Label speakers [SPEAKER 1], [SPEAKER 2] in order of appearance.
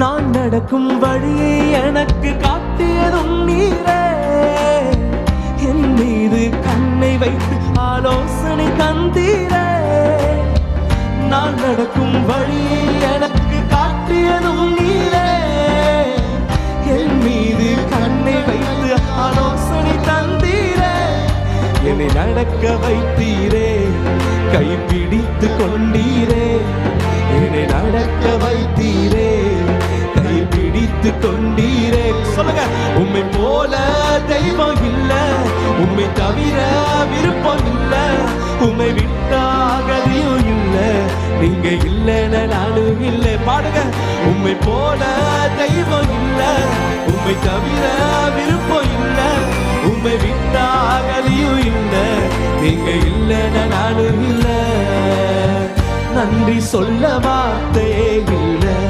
[SPEAKER 1] நான் நடக்கும் வழியை எனக்கு காட்டியதும் நீரே. என் மீது கண்ணை வைத்து ஆலோசனை தந்தீரே. நான் நடக்கும் வழியை எனக்கு காட்டியதும் நீரே. என் மீது கண்ணை வைத்து ஆலோசனை தந்தீரே. என்னை நடக்க வைத்தீரே, கைப்பிடித்து கொண்டீரே. என்னை நடக்க வைத்தீரே, கைப்பிடித்து கொண்டீரே. சொல்லுங்க, உம்மை போல தெய்வம் இல்ல, உம்மை தவிர விருப்பம் இல்ல, உம்மை விட்டாகதியும் இல்ல, நீங்க இல்லைன்னு நானும் இல்லை. பாடுங்க, உம்மை போல தெய்வம் இல்ல, உம்மை தவிர விருப்பம் இல்ல, உம்மை விட்டாகதியும் இல்ல, நீங்க இல்லைன்னு நானும் இல்லை. நன்றி சொல்ல வார்த்தையே இல்லை.